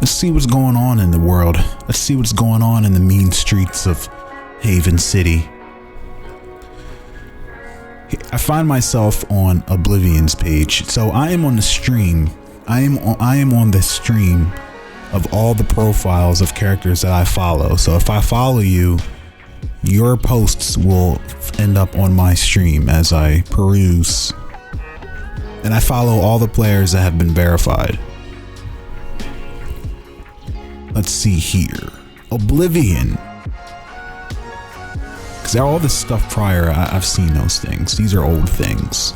Let's see what's going on in the world. Let's see what's going on in the mean streets of Haven City. I find myself on Oblivion's page. So I am on the stream. I am on the stream of all the profiles of characters that I follow. So if I follow you, your posts will end up on my stream as I peruse. And I follow all the players that have been verified. Let's see here. Oblivion. Because all this stuff prior, I've seen those things. These are old things.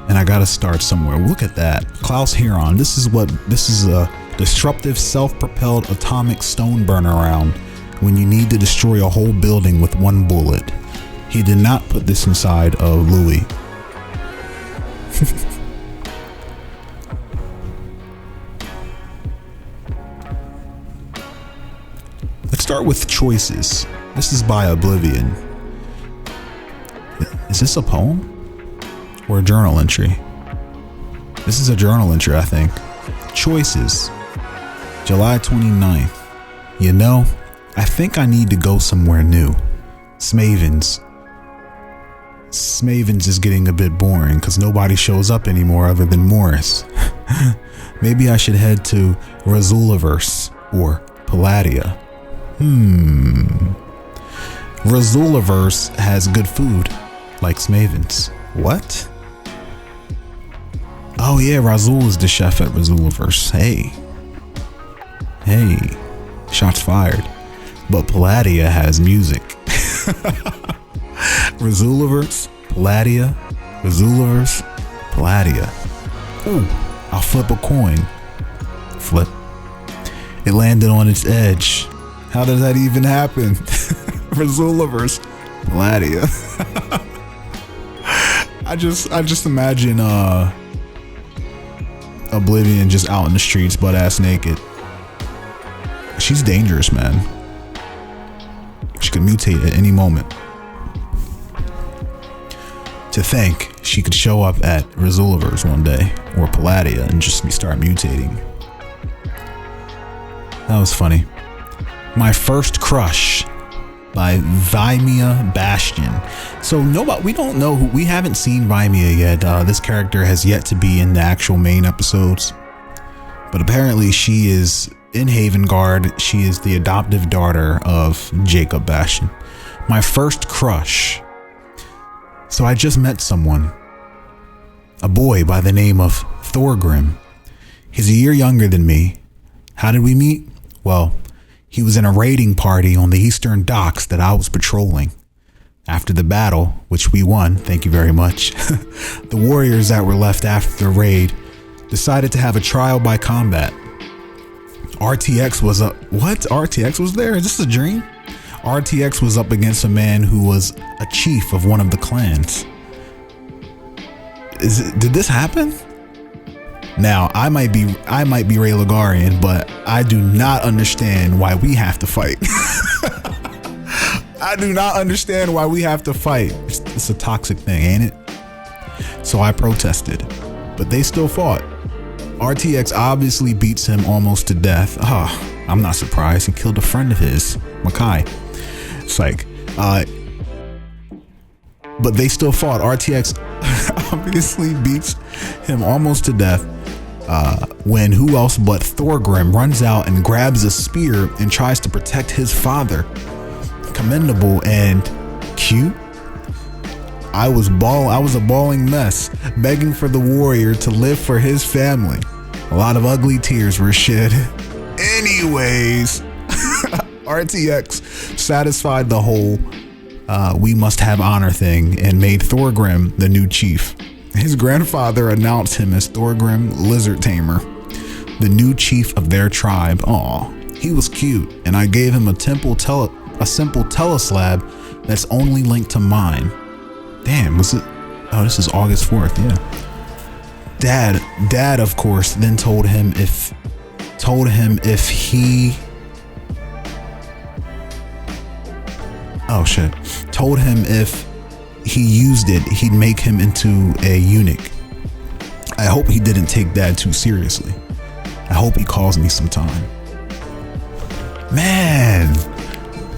And I gotta start somewhere. Look at that. Klaus Heron. This is a disruptive self-propelled atomic stone burner round when you need to destroy a whole building with one bullet. He did not put this inside of Louis. Let's start with choices. This is by Oblivion. Is this a poem? Or a journal entry? This is a journal entry, I think. Choices. July 29th. You know, I think I need to go somewhere new. Smaven's. Smaven's is getting a bit boring because nobody shows up anymore other than Morris. Maybe I should head to Razuliverse or Palladia. Razuliverse has good food, like Smaven's. What? Oh yeah, Razul is the chef at Razuliverse. Hey, shots fired. But Palladia has music. Razuliverse, Palladia, Razuliverse, Palladia. Ooh, I'll flip a coin. Flip. It landed on its edge. How does that even happen? Razuliverse, Palladia. I just imagine Oblivion just out in the streets, butt ass naked. She's dangerous, man. She could mutate at any moment. To think she could show up at Razuliverse one day or Palladia and just start mutating. That was funny. My First Crush by Viama Bastion. So we haven't seen Viama yet. This character has yet to be in the actual main episodes, but apparently she is in Haven Guard. She is the adoptive daughter of Jacob Bastion. My First Crush. So I just met someone, a boy by the name of Thorgrim. He's a year younger than me. How did we meet? Well, he was in a raiding party on the eastern docks that I was patrolling. After the battle, which we won, thank you very much, the warriors that were left after the raid decided to have a trial by combat. RTX was up. What? RTX was there? Is this a dream? RTX was up against a man who was a chief of one of the clans. Did this happen? Now, I might be Ray Lagarian, but I do not understand why we have to fight. I do not understand why we have to fight. It's a toxic thing, ain't it? So I protested, but they still fought. RTX obviously beats him almost to death. I'm not surprised. He killed a friend of his, Makai. It's like, but they still fought. RTX obviously beats him almost to death. When who else but Thorgrim runs out and grabs a spear and tries to protect his father. Commendable and cute. I was a bawling mess, begging for the warrior to live for his family. A lot of ugly tears were shed. Anyways, RTX satisfied the whole we must have honor thing and made Thorgrim the new chief. His grandfather announced him as Thorgrim Lizard Tamer, the new chief of their tribe. Aw, he was cute, and I gave him a simple teleslab that's only linked to mine. Damn, was it? Oh, this is August 4th, yeah. Dad, of course, then told him if he used it, he'd make him into a eunuch. I hope he didn't take Dad too seriously. I hope he calls me sometime. Man,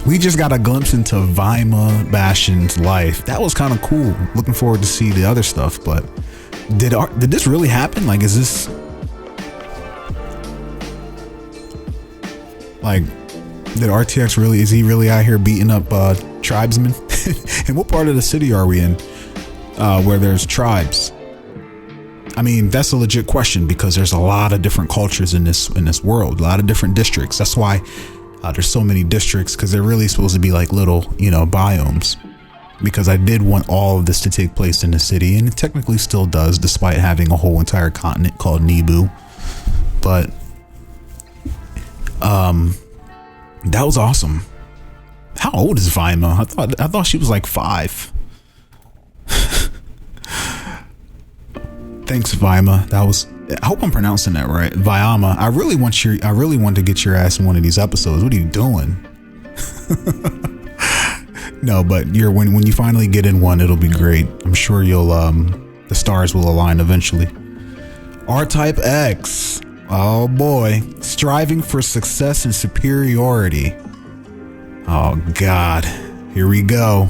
we just got a glimpse into Viama Bastion's life. That was kind of cool. Looking forward to see the other stuff, but did this really happen? Like, is this like, did RTX really, is he really out here beating up tribesmen? And what part of the city are we in where there's tribes? I mean, that's a legit question because there's a lot of different cultures in this world, a lot of different districts. That's why there's so many districts, because they're really supposed to be like little, biomes. Because I did want all of this to take place in the city, and it technically still does, despite having a whole entire continent called Nibu. But that was awesome. How old is Viama? I thought she was like 5. Thanks, Viama. I hope I'm pronouncing that right. Viama. I really want to get your ass in one of these episodes. What are you doing? No, but when you finally get in one, it'll be great. I'm sure you'll the stars will align eventually. RType X. Oh boy. Striving for success and superiority. Oh God. Here we go.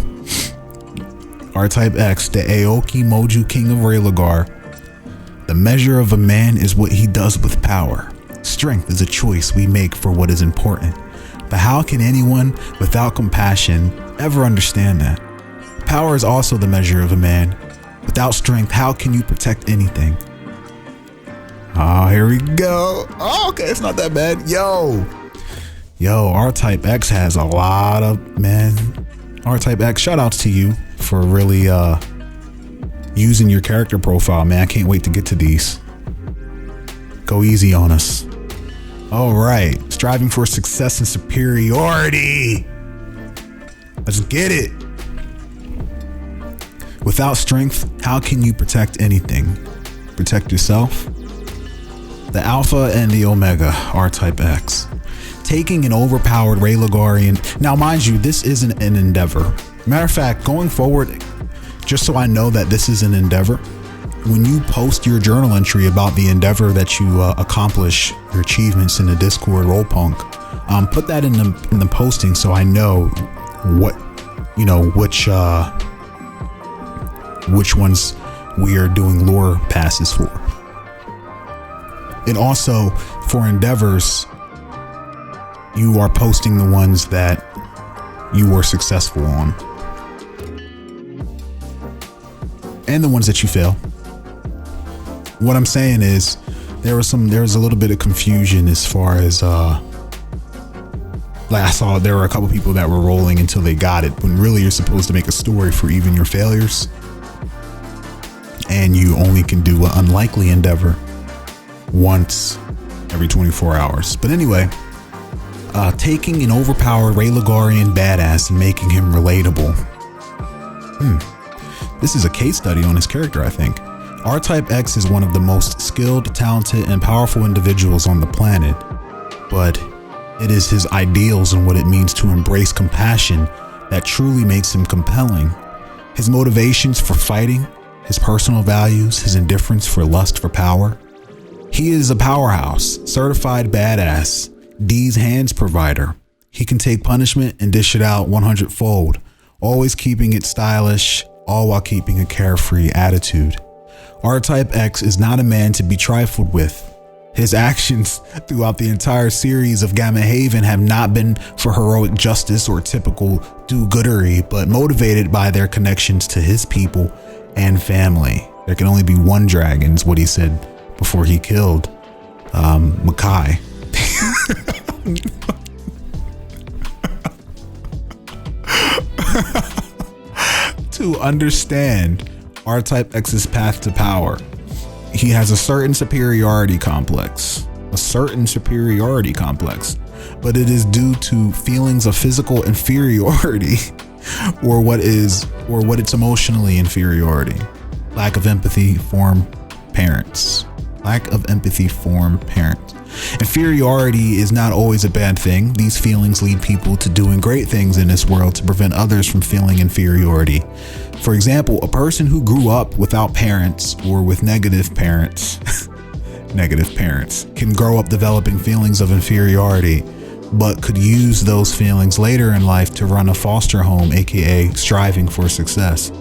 RType X, the Aoki Moju King of Raylagar. The measure of a man is what he does with power. Strength is a choice we make for what is important. But how can anyone without compassion ever understand that? Power is also the measure of a man. Without strength, how can you protect anything? Oh, here we go. Oh, okay, it's not that bad. Yo, RType X has a lot of, man. RType X, shout outs to you for really using your character profile, man. I can't wait to get to these. Go easy on us. All right, striving for success and superiority. Let's get it. Without strength, how can you protect anything? Protect yourself? The Alpha and the Omega, RType X. Taking an overpowered Raylagarian. Now, mind you, this isn't an endeavor. Matter of fact, going forward, just so I know that this is an endeavor, when you post your journal entry about the endeavor that you accomplish, your achievements in the Discord RolePunk, put that in the posting so I know what, which ones we are doing lore passes for. And also for endeavors, you are posting the ones that you were successful on. And the ones that you fail. What I'm saying is there was a little bit of confusion as far as like I saw there were a couple people that were rolling until they got it, when really you're supposed to make a story for even your failures, and you only can do an unlikely endeavor once every 24 hours. But anyway, taking an overpowered Raylagarian badass and making him relatable. This is a case study on his character, I think. RType X is one of the most skilled, talented, and powerful individuals on the planet, but it is his ideals and what it means to embrace compassion that truly makes him compelling. His motivations for fighting, his personal values, his indifference for lust for power. He is a powerhouse, certified badass, D's hands provider. He can take punishment and dish it out 100-fold, always keeping it stylish, all while keeping a carefree attitude. RType X is not a man to be trifled with. His actions throughout the entire series of Gamma Haven have not been for heroic justice or typical do-goodery, but motivated by their connections to his people and family. There can only be one dragon, is what he said before he killed Makai. To understand RType X's path to power, he has a certain superiority complex, but it is due to feelings of physical inferiority or what it's emotionally inferiority. Lack of empathy form parents. Inferiority is not always a bad thing. These feelings lead people to doing great things in this world to prevent others from feeling inferiority. For example, a person who grew up without parents or with negative parents negative parents, can grow up developing feelings of inferiority, but could use those feelings later in life to run a foster home, aka striving for success.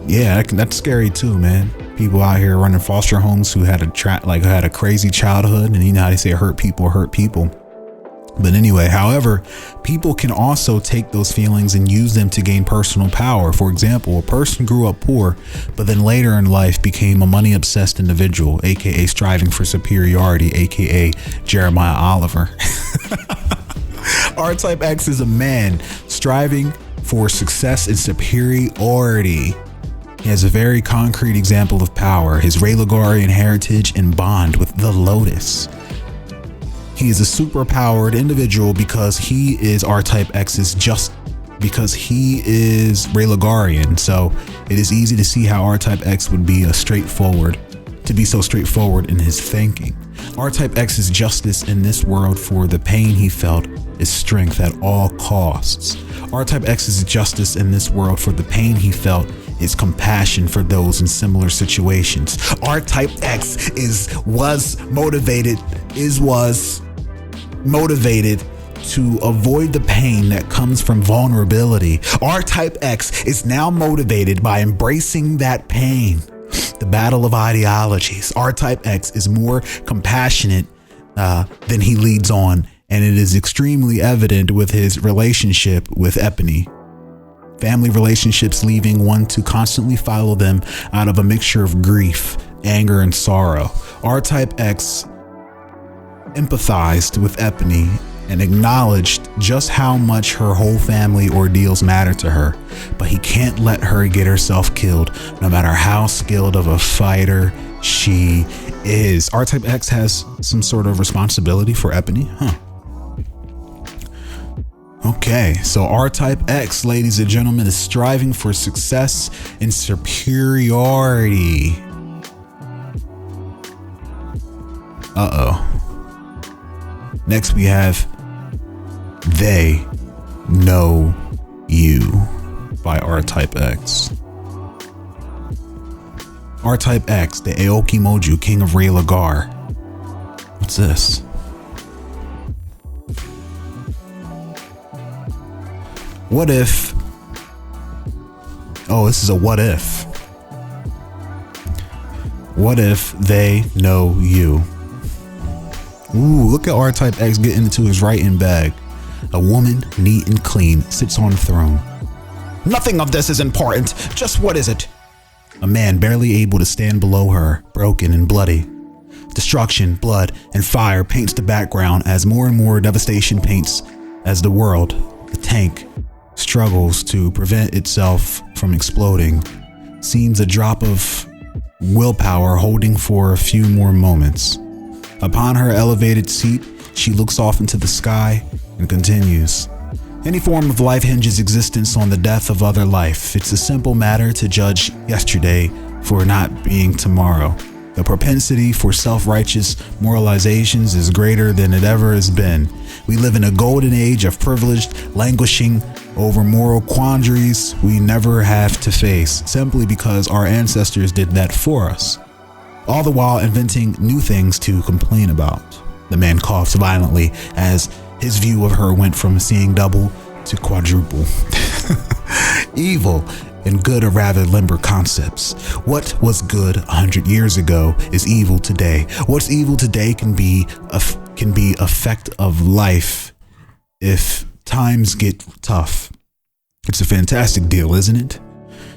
Yeah, that's scary too, man. People out here running foster homes who had a crazy childhood, and you know how they say hurt people hurt people. But anyway, however, people can also take those feelings and use them to gain personal power. For example, a person grew up poor, but then later in life became a money-obsessed individual, aka striving for superiority, aka Jeremiah Oliver. RType X is a man striving for success and superiority. He has a very concrete example of power, his Raylegarian heritage and bond with the Lotus. He is a superpowered individual because he is RType X's because he is Raylegarian. So it is easy to see how RType X would be so straightforward in his thinking. RType X's justice in this world for the pain he felt is strength at all costs. RType X's justice in this world for the pain he felt is compassion for those in similar situations. RType X was motivated to avoid the pain that comes from vulnerability. RType X is now motivated by embracing that pain. The battle of ideologies. RType X is more compassionate than he leads on, and it is extremely evident with his relationship with Epony. Family relationships leaving one to constantly follow them out of a mixture of grief, anger, and sorrow. RType X empathized with Epony and acknowledged just how much her whole family ordeals matter to her, but he can't let her get herself killed, no matter how skilled of a fighter she is. RType X has some sort of responsibility for Epony, Okay, so RType X, ladies and gentlemen, is striving for success and superiority. Next we have They Know You by RType X. RType X, the Aoki Moju, king of Raylegar. What's this? What if? Oh, this is a what if. What if they know you? Ooh, look at RType X getting into his writing bag. A woman, neat and clean, sits on a throne. Nothing of this is important. Just what is it? A man barely able to stand below her, broken and bloody. Destruction, blood, and fire paints the background as more and more devastation paints as the world, the tank, struggles to prevent itself from exploding. Seems a drop of willpower holding for a few more moments. Upon her elevated seat, she looks off into the sky and continues. Any form of life hinges existence on the death of other life. It's a simple matter to judge yesterday for not being tomorrow. The propensity for self-righteous moralizations is greater than it ever has been. We live in a golden age of privileged languishing over moral quandaries we never have to face, simply because our ancestors did that for us, all the while inventing new things to complain about. The man coughs violently as his view of her went from seeing double to quadruple. Evil and good are rather limber concepts. What was good 100 years ago is evil today. What's evil today can be effect of life if times get tough. It's a fantastic deal, isn't it?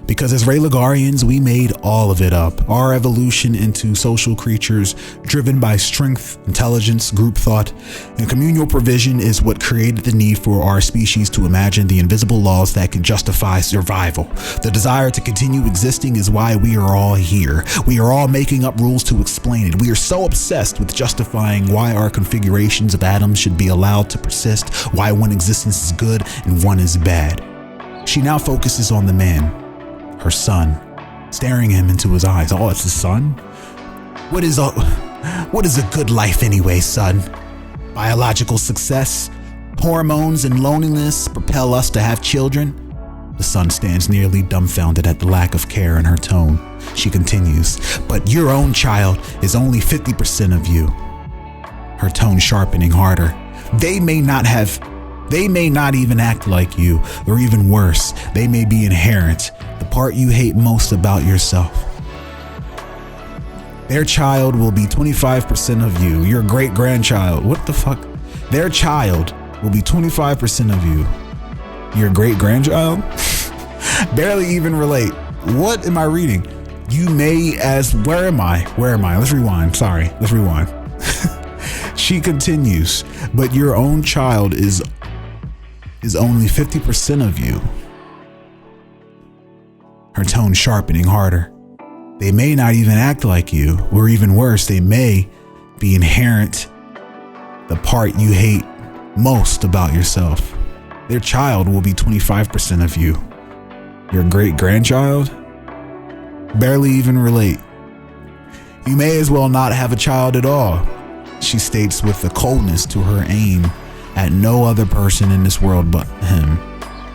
Because as Raylegarians, we made all of it up. Our evolution into social creatures driven by strength, intelligence, group thought, and communal provision is what created the need for our species to imagine the invisible laws that can justify survival. The desire to continue existing is why we are all here. We are all making up rules to explain it. We are so obsessed with justifying why our configurations of atoms should be allowed to persist, why one existence is good and one is bad. She now focuses on the man, her son, staring him into his eyes. Oh, it's his son? What is a good life anyway, son? Biological success, hormones and loneliness propel us to have children. The son stands nearly dumbfounded at the lack of care in her tone. She continues, "But your own child is only 50% of you." Her tone sharpening harder. They may not even act like you, or even worse, they may be inherent, the part you hate most about yourself. Their child will be 25% of you, your great-grandchild. What the fuck? Their child will be 25% of you, your great-grandchild? Barely even relate. What am I reading? You may as, where am I? Let's rewind. Sorry, let's rewind. She continues, "But your own child is only 50% of you." Her tone sharpening harder. They may not even act like you, or even worse, they may be inherent, the part you hate most about yourself. Their child will be 25% of you, your great-grandchild? Barely even relate. You may as well not have a child at all, she states with a coldness to her aim at no other person in this world but him.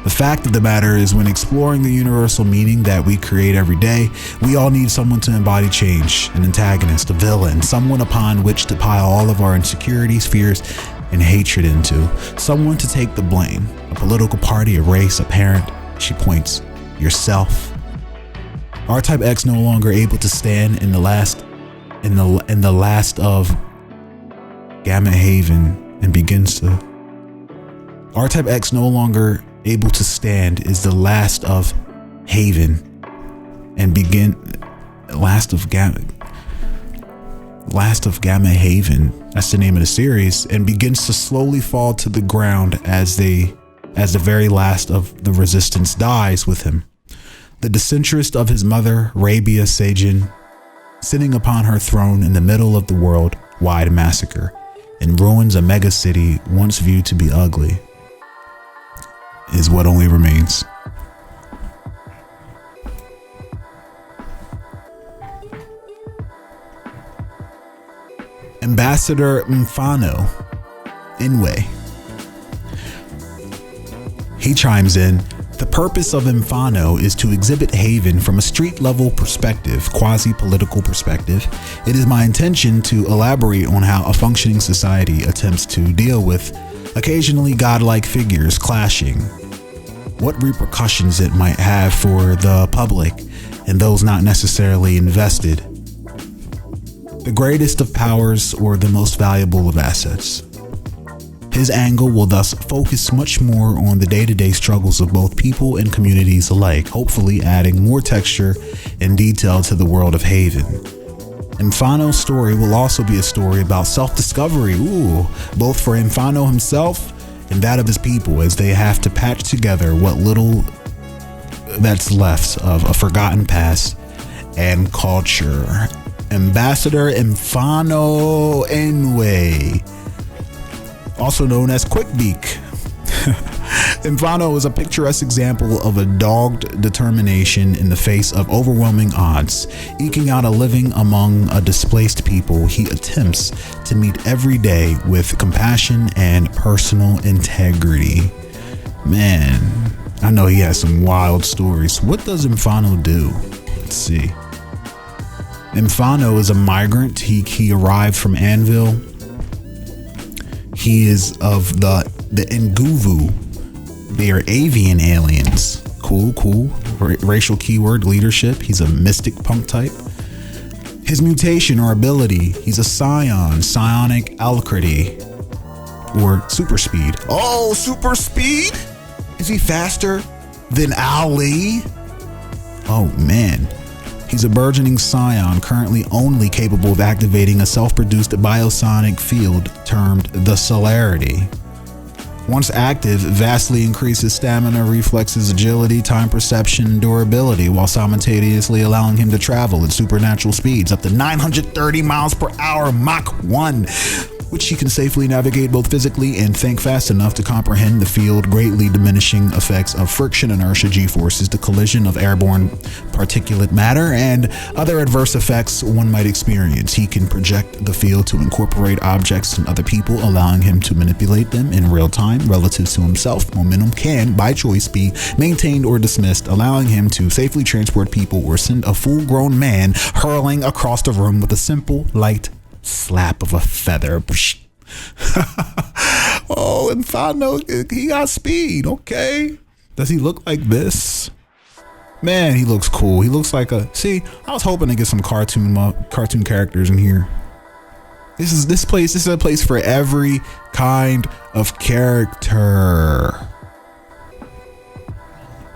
The fact of the matter is, when exploring the universal meaning that we create every day, we all need someone to embody change, an antagonist, a villain, someone upon which to pile all of our insecurities, fears, and hatred into, someone to take the blame, a political party, a race, a parent. She points, yourself. RType X no longer able to stand in the last of Gamma Haven and begins to. RType X no longer able to stand is the last of Haven and last of Gamma Haven. That's the name of the series, and begins to slowly fall to the ground as the very last of the resistance dies with him. The disinterest of his mother, Rabia Sajin, sitting upon her throne in the middle of the world-wide massacre, and ruins a mega city once viewed to be ugly, is what only remains. Ambassador Mfano Inwe. He chimes in, "The purpose of Mfano is to exhibit Haven from a street-level perspective, quasi-political perspective. It is my intention to elaborate on how a functioning society attempts to deal with occasionally godlike figures clashing, what repercussions it might have for the public and those not necessarily invested, the greatest of powers or the most valuable of assets." His angle will thus focus much more on the day-to-day struggles of both people and communities alike, hopefully adding more texture and detail to the world of Haven. Mfano's story will also be a story about self-discovery, both for Mfano himself and that of his people, as they have to patch together what little that's left of a forgotten past and culture. Ambassador Mfano Enwe, also known as Quickbeak. Mfano is a picturesque example of a dogged determination in the face of overwhelming odds. Eking out a living among a displaced people, he attempts to meet every day with compassion and personal integrity. Man, I know he has some wild stories. What does Mfano do? Let's see. Mfano is a migrant. He arrived from Anvil. He is of the Nguvu. They are avian aliens. Cool. Racial keyword, leadership. He's a mystic punk type. His mutation or ability, he's a scion, psionic alacrity, or super speed. Oh, super speed? Is he faster than Ali? Oh man. He's a burgeoning scion, currently only capable of activating a self-produced biosonic field termed the Celerity. Once active, vastly increases stamina, reflexes, agility, time perception, and durability, while simultaneously allowing him to travel at supernatural speeds up to 930 miles per hour, Mach 1. which she can safely navigate both physically and think fast enough to comprehend the field, greatly diminishing effects of friction, inertia, g-forces, the collision of airborne particulate matter, and other adverse effects one might experience. He can project the field to incorporate objects and other people, allowing him to manipulate them in real time relative to himself. Momentum can, by choice, be maintained or dismissed, allowing him to safely transport people or send a full-grown man hurling across the room with a simple, light slap of a feather. Oh, Infano, he got speed. Okay. Does he look like this? Man, he looks cool. He looks like a... See, I was hoping to get some cartoon characters in here. This is a place for every kind of character.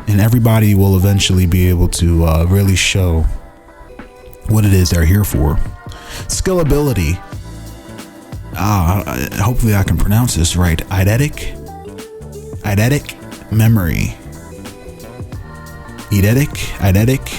And everybody will eventually be able to really show what it is they're here for. Skill ability. Hopefully I can pronounce this right. Eidetic memory. Eidetic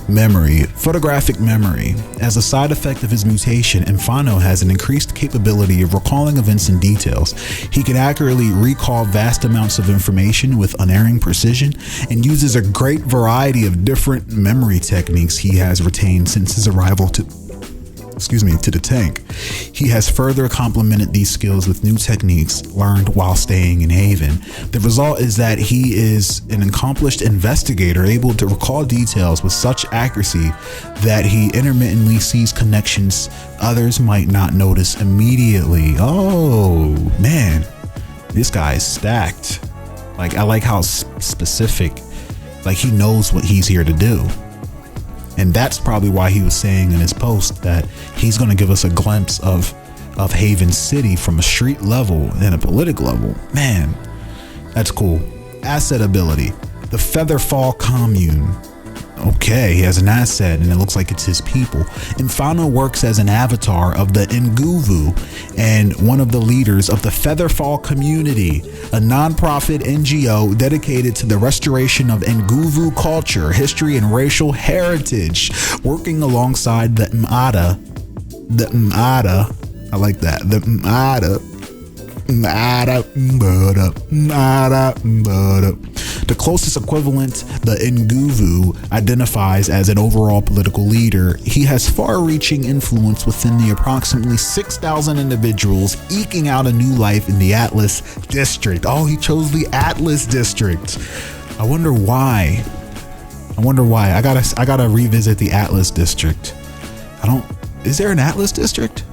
memory. Photographic memory. As a side effect of his mutation, Infano has an increased capability of recalling events and details. He can accurately recall vast amounts of information with unerring precision and uses a great variety of different memory techniques he has retained since his arrival to the tank. He has further complemented these skills with new techniques learned while staying in Haven. The result is that he is an accomplished investigator, able to recall details with such accuracy that he intermittently sees connections others might not notice immediately. Oh man, this guy is stacked. Like, I like how specific, like he knows what he's here to do. And that's probably why he was saying in his post that he's going to give us a glimpse of Haven City from a street level and a political level. Man, that's cool. Asset ability. The Featherfall Commune. Okay, he has an asset and it looks like it's his people. Infano works as an avatar of the Nguvu and one of the leaders of the Featherfall community, a non-profit NGO dedicated to the restoration of Nguvu culture, history, and racial heritage, working alongside the M'ada. I like that. The M'ada. The closest equivalent, the Nguvu, identifies as an overall political leader. He has far-reaching influence within the approximately 6,000 individuals eking out a new life in the Atlas District. Oh, he chose the Atlas District. I wonder why. I gotta revisit the Atlas District. Is there an Atlas District?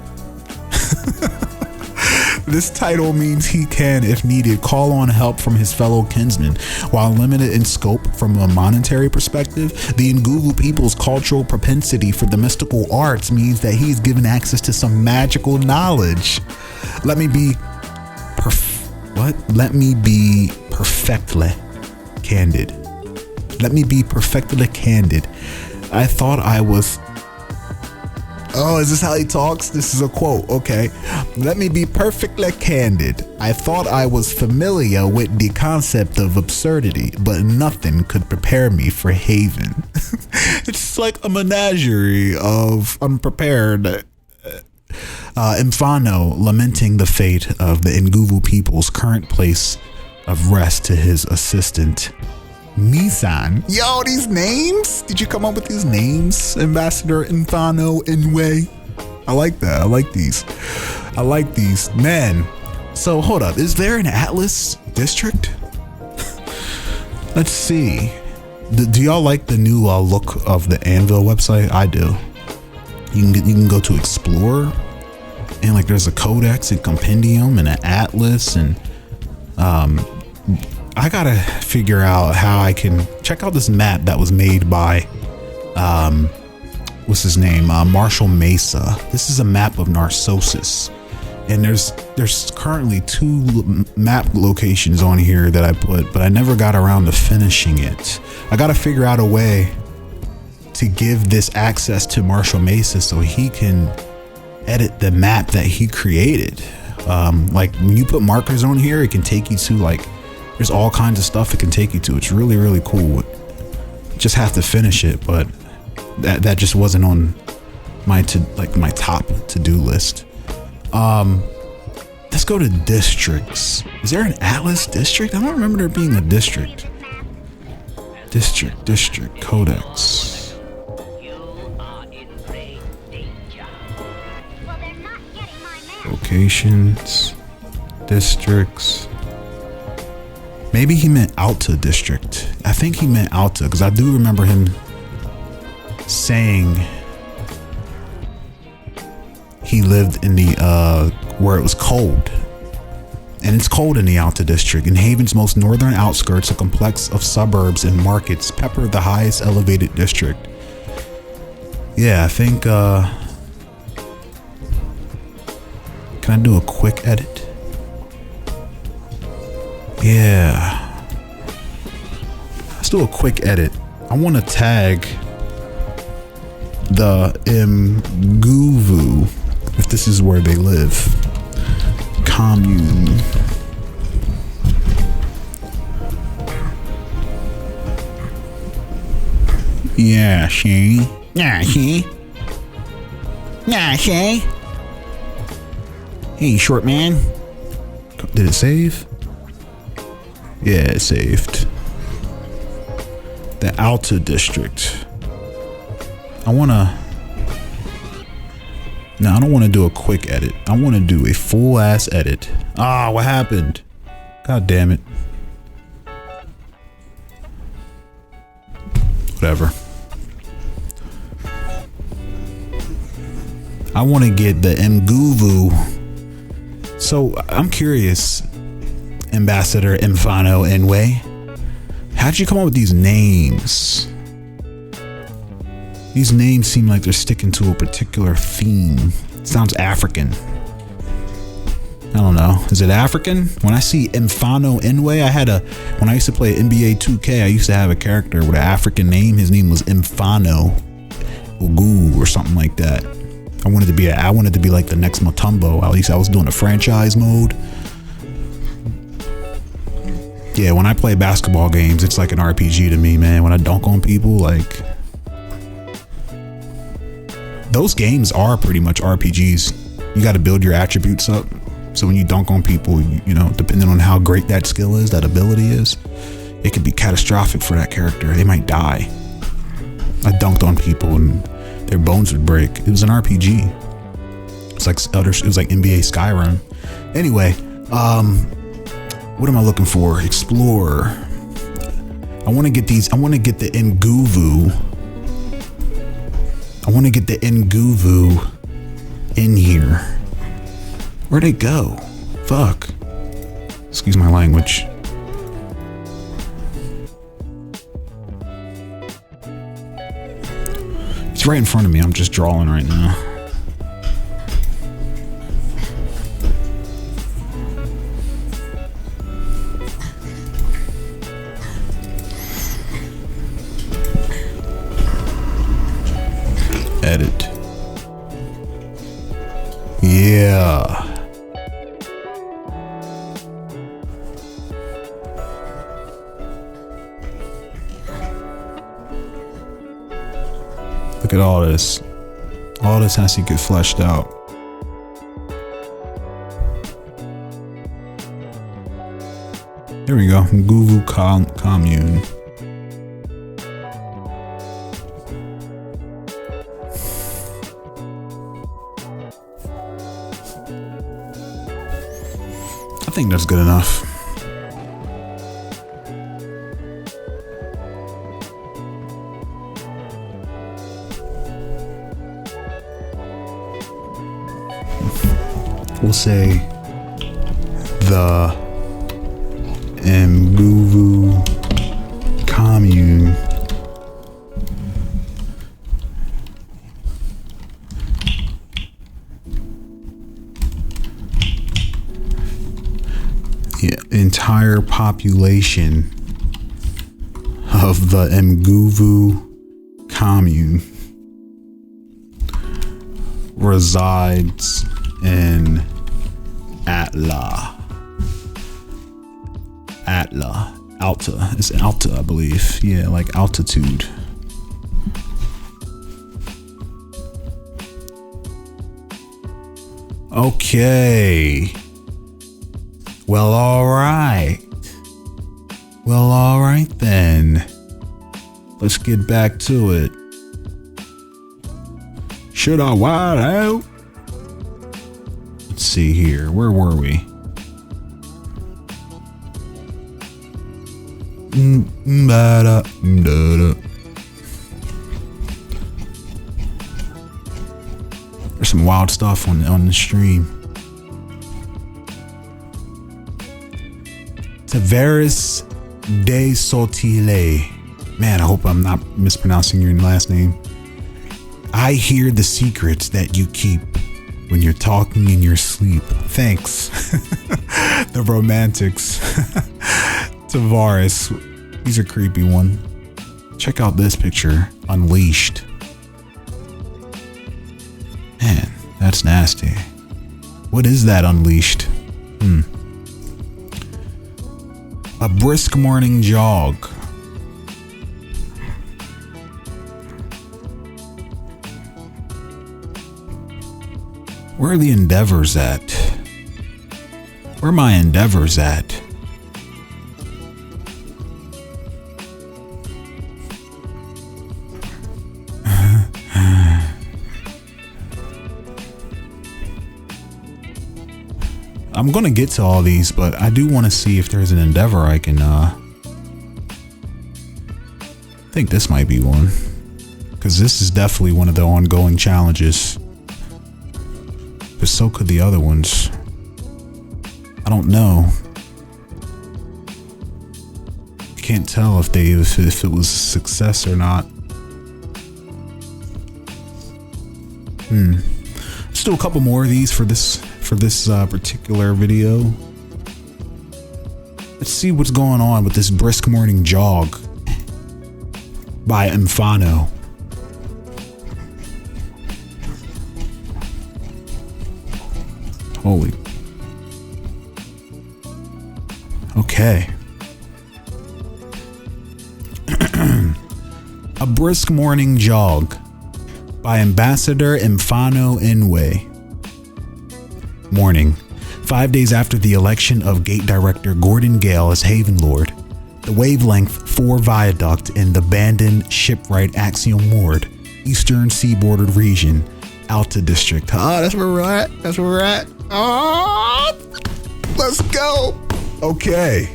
This title means he can, if needed, call on help from his fellow kinsmen. While limited in scope from a monetary perspective, the Nguvu people's cultural propensity for the mystical arts means that he is given access to some magical knowledge. Let me be perfectly candid. I thought I was... Oh, is this how he talks? This is a quote. Okay. Let me be perfectly candid. I thought I was familiar with the concept of absurdity, but nothing could prepare me for Haven. It's like a menagerie of unprepared. Infano lamenting the fate of the Nguvu people's current place of rest to his assistant, Misan. Yo, these names? Did you come up with these names? Ambassador Infano Inway. I like that. I like these. Man. So hold up. Is there an Atlas District? Let's see. Do y'all like the new look of the Anvil website? I do. You can go to explore and like there's a codex and compendium and an atlas and I gotta figure out how I can check out this map that was made by what's his name, Marshall Mesa. This is a map of Narcosis, and there's currently 2 map locations on here that I put, but I never got around to finishing it. I gotta figure out a way to give this access to Marshall Mesa so he can edit the map that he created. Like when you put markers on here, it can take you to like, there's all kinds of stuff it can take you to. It's really, really cool. Just have to finish it, but that just wasn't on my top to-do list. Let's go to districts. Is there an Atlas district? I don't remember there being a district. District, codex. Locations, districts. Maybe he meant Alta district. I think he meant Alta because I do remember him saying he lived in the where it was cold. And it's cold in the Alta district. In Haven's most northern outskirts, a complex of suburbs and markets pepper the highest elevated district. Yeah, I think can I do a quick edit? Yeah. Let's do a quick edit. I want to tag the Mguvu, if this is where they live. Commune. Yeah, she. Hey, short man. Did it save? Yeah, it saved. The Alta district. I don't want to do a quick edit. I want to do a full ass edit. Ah, what happened? God damn it. Whatever. I want to get the Mguvu. So I'm curious, Ambassador Mfano Enwe, how'd you come up with these names? These names seem like they're sticking to a particular theme. It sounds African. I don't know. Is it African? When I see Mfano Enwe, when I used to play NBA 2K, I used to have a character with an African name. His name was Mfano Ugu or something like that. I wanted to be like the next Mutombo. At least I was doing a franchise mode. Yeah, when I play basketball games, it's like an RPG to me, man. When I dunk on people, like, those games are pretty much RPGs. You got to build your attributes up. So when you dunk on people, you know, depending on how great that skill is, that ability is, it could be catastrophic for that character. They might die. I dunked on people and their bones would break. It was an RPG. It was like NBA Skyrim. Anyway, what am I looking for? Explore. I want to get the Nguvu. I want to get the Nguvu in here. Where'd they go? Fuck. Excuse my language. It's right in front of me. I'm just drawing right now. Edit. Yeah. Look at all this. All this has to get fleshed out. There we go. Nguvu commune. I think that's good enough. We'll say the Mguvu commune entire population of the Mguvu commune resides in Alta. It's Alta, I believe. Yeah, like altitude. Okay. Well, alright. Well, alright then. Let's get back to it. Should I wide out? Let's see here. Where were we? There's some wild stuff on the stream. Tavares de Sotile. Man, I hope I'm not mispronouncing your last name. I hear the secrets that you keep when you're talking in your sleep. Thanks. The romantics. Tavares. He's a creepy one. Check out this picture. Unleashed. Man, that's nasty. What is that unleashed? A brisk morning jog. Where are the endeavors at? Where are my endeavors at? I'm gonna get to all these, but I do want to see if there's an endeavor I can I think this might be one, because this is definitely one of the ongoing challenges, but so could the other ones. I don't know. I can't tell if it was a success or not. Let's do a couple more of these for this particular video. Let's see what's going on with this brisk morning jog by Infano. Holy. Okay. A brisk morning jog by Ambassador Infano Inwe. Morning. 5 days after the election of Gate Director Gordon Gale as Haven Lord, the Wavelength 4 Viaduct in the abandoned shipwright Axiom Ward, Eastern Seaboard Region, Alta District. That's where we're at. That's where we're at. Let's go. Okay.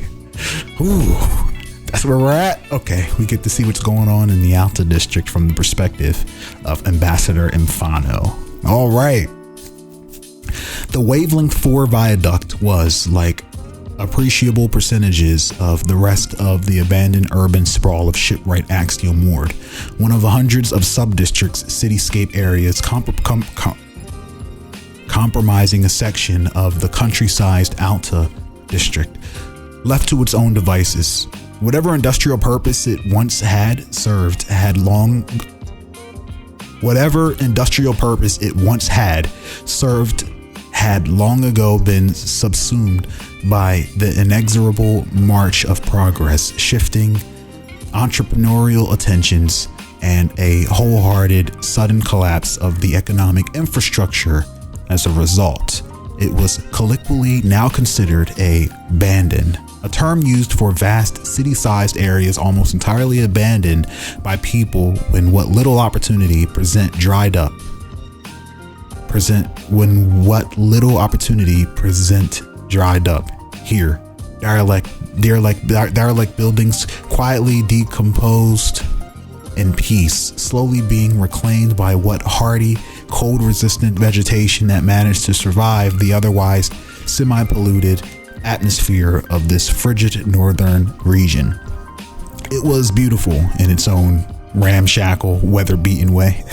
Ooh, that's where we're at. Okay, we get to see what's going on in the Alta District from the perspective of Ambassador Infano. All right. The Wavelength 4 Viaduct was, like appreciable percentages of the rest of the abandoned urban sprawl of shipwright Axiom Ward, one of the hundreds of sub-districts cityscape areas compromising a section of the country-sized Alta District. Left to its own devices, whatever industrial purpose it once had long ago been subsumed by the inexorable march of progress, shifting entrepreneurial attentions, and a wholehearted sudden collapse of the economic infrastructure as a result. It was colloquially now considered a bandon, a term used for vast city-sized areas almost entirely abandoned by people when what little opportunity present dried up. Here, derelict buildings quietly decomposed in peace, slowly being reclaimed by what hardy, cold-resistant vegetation that managed to survive the otherwise semi-polluted atmosphere of this frigid northern region. It was beautiful in its own ramshackle, weather-beaten way,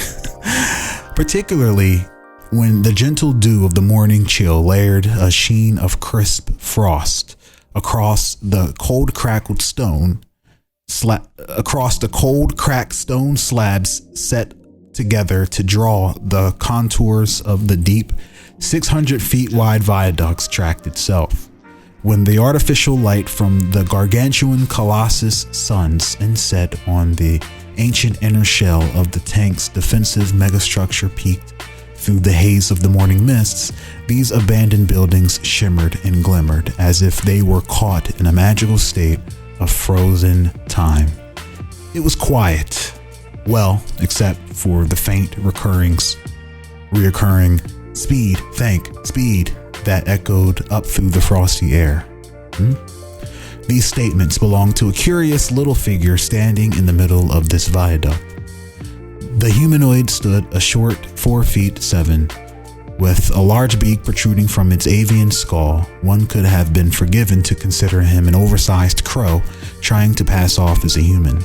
particularly when the gentle dew of the morning chill layered a sheen of crisp frost across the cold cracked stone slabs set together to draw the contours of the deep 600 feet wide viaduct's tract itself. When the artificial light from the gargantuan colossus suns inset on the ancient inner shell of the tank's defensive megastructure peeked Through the haze of the morning mists, these abandoned buildings shimmered and glimmered as if they were caught in a magical state of frozen time. It was quiet, well, except for the faint reoccurring speed that echoed up through the frosty air. These statements belonged to a curious little figure standing in the middle of this viaduct. The humanoid stood a short 4'7" with a large beak protruding from its avian skull. One could have been forgiven to consider him an oversized crow trying to pass off as a human.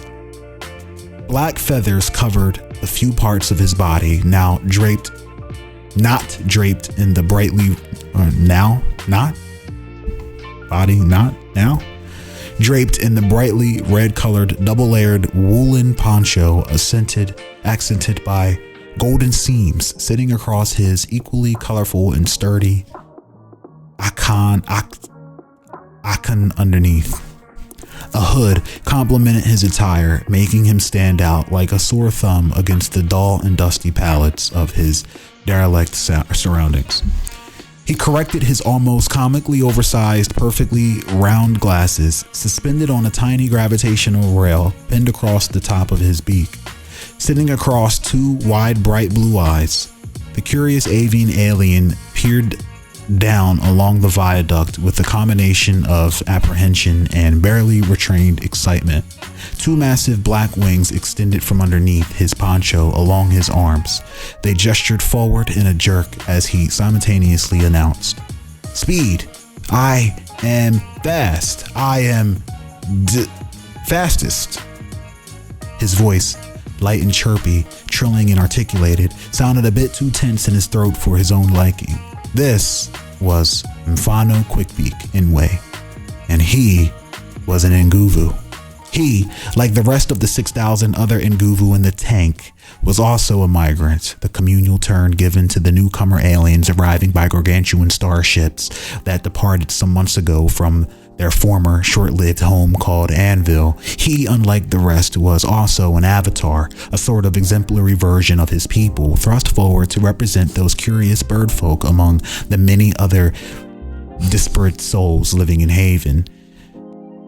Black feathers covered the few parts of his body, not draped in the brightly draped in the brightly red-colored, double-layered woolen poncho, accented by golden seams sitting across his equally colorful and sturdy icon underneath. A hood complemented his attire, making him stand out like a sore thumb against the dull and dusty palettes of his derelict surroundings. He corrected his almost comically oversized, perfectly round glasses, suspended on a tiny gravitational rail pinned across the top of his beak. Sitting across two wide, bright blue eyes, the curious avian alien peered down along the viaduct with a combination of apprehension and barely restrained excitement. Two massive black wings extended from underneath his poncho along his arms. They gestured forward in a jerk as he simultaneously announced, "Speed, I am fast. I am fastest." His voice, light and chirpy, trilling and articulated, sounded a bit too tense in his throat for his own liking. This was Mfano Quickbeak Inway, and he was an Nguvu. He, like the rest of the 6,000 other Nguvu in the tank, was also a migrant, the communal term given to the newcomer aliens arriving by gargantuan starships that departed some months ago from their former short-lived home called Anvil. He, unlike the rest, was also an avatar, a sort of exemplary version of his people, thrust forward to represent those curious birdfolk among the many other disparate souls living in Haven.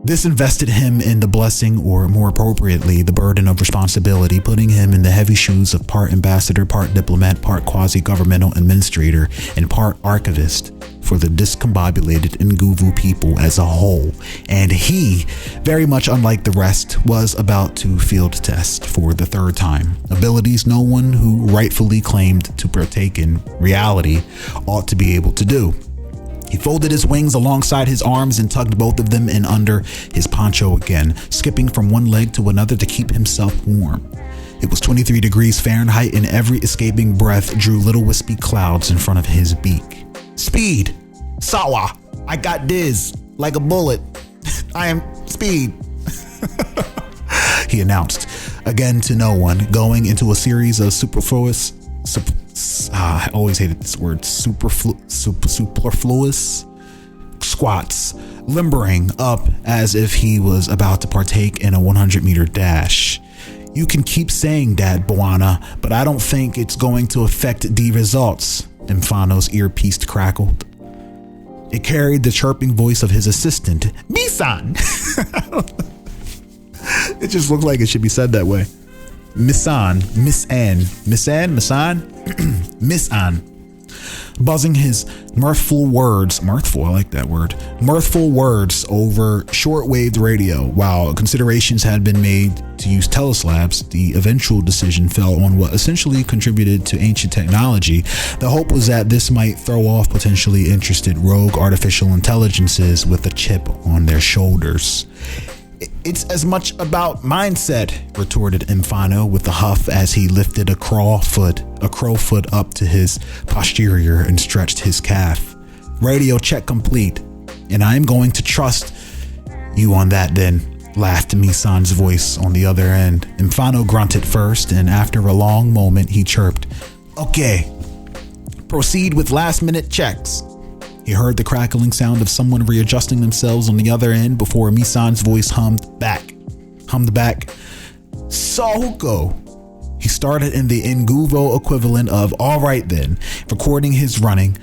This invested him in the blessing, or more appropriately, the burden of responsibility, putting him in the heavy shoes of part ambassador, part diplomat, part quasi-governmental administrator, and part archivist for the discombobulated Nguvu people as a whole. And he, very much unlike the rest, was about to field test for the third time abilities no one who rightfully claimed to partake in reality ought to be able to do. He folded his wings alongside his arms and tugged both of them in under his poncho again, skipping from one leg to another to keep himself warm. It was 23 degrees Fahrenheit, and every escaping breath drew little wispy clouds in front of his beak. "Speed! Sawa! I got this! Like a bullet! I am Speed!" he announced, again to no one, going into a series of superfluous I always hated this word, superfluous squats, limbering up as if he was about to partake in a 100-meter dash. "You can keep saying that, Bwana, but I don't think it's going to affect the results," Mfano's earpiece crackled. It carried the chirping voice of his assistant, "Misan." It just looked like it should be said that way. Misan, buzzing his mirthful words over shortwave radio. While considerations had been made to use teleslabs, the eventual decision fell on what essentially contributed to ancient technology. The hope was that this might throw off potentially interested rogue artificial intelligences with a chip on their shoulders. "It's as much about mindset," retorted Mfano with a huff as he lifted a crow foot up to his posterior and stretched his calf. "Radio check complete, and I'm going to trust you on that then," laughed Misan's voice on the other end. Mfano grunted first, and after a long moment he chirped, "Okay, proceed with last-minute checks." He heard the crackling sound of someone readjusting themselves on the other end before Misan's voice hummed back. "Sahuko." He started in the Nguvo equivalent of, all right then, recording his running,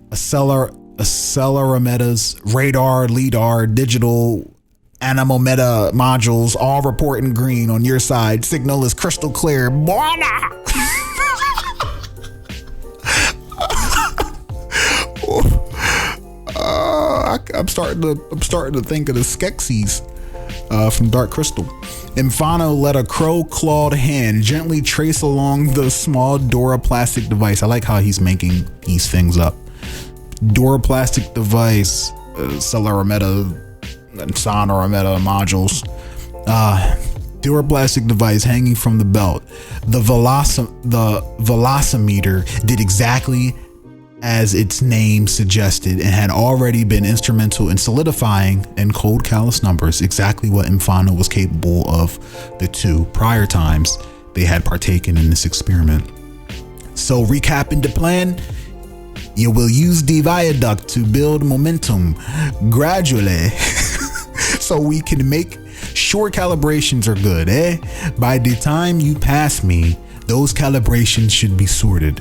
accelerometers, radar, lidar, digital, anemometer modules, all reporting green on your side. Signal is crystal clear. Buona! I'm starting to think of the Skeksis from Dark Crystal. Infano let a crow-clawed hand gently trace along the small Dora-plastic device. I like how he's making these things up. Dora-plastic device, Celerity and Sonorometa modules. Dora-plastic device hanging from the belt. The velocimeter did exactly as its name suggested and had already been instrumental in solidifying in cold callous numbers exactly what Infano was capable of the 2 prior times they had partaken in this experiment. So recapping the plan, you will use the viaduct to build momentum gradually so we can make sure calibrations are good, eh? By the time you pass me, those calibrations should be sorted.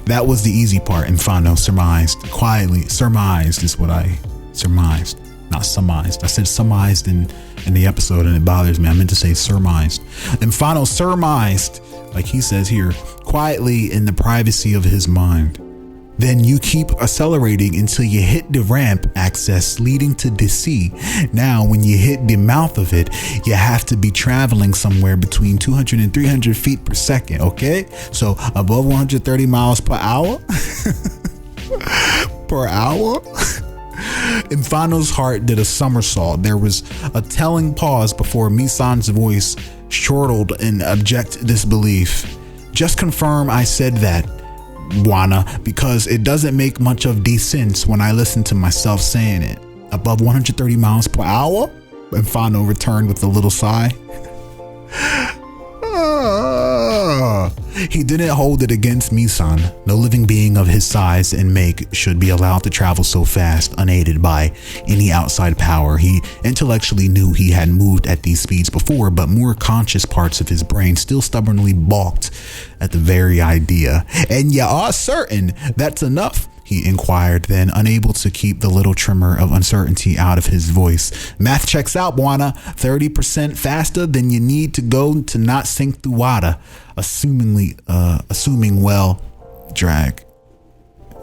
That was the easy part, Infano surmised. Quietly, surmised is what I surmised. Not surmised. I said surmised in the episode and it bothers me. I meant to say surmised. Infano surmised, like he says here, quietly in the privacy of his mind. Then you keep accelerating until you hit the ramp access leading to the sea. Now, when you hit the mouth of it, you have to be traveling somewhere between 200 and 300 feet per second, okay? So above 130 miles per hour? Per hour? Infano's heart did a somersault. There was a telling pause before Misan's voice chortled in abject disbelief. Just confirm I said that, Buana, because it doesn't make much of sense when I listen to myself saying it. Above 130 miles per hour? Infano returned with a little sigh. He didn't hold it against Misan. No living being of his size and make should be allowed to travel so fast unaided by any outside power. He intellectually knew he had moved at these speeds before, but more conscious parts of his brain still stubbornly balked at the very idea. And you are certain that's enough? He inquired, then unable to keep the little tremor of uncertainty out of his voice. Math checks out, Buana. 30% faster than you need to go to not sink through water. Assuming well, drag.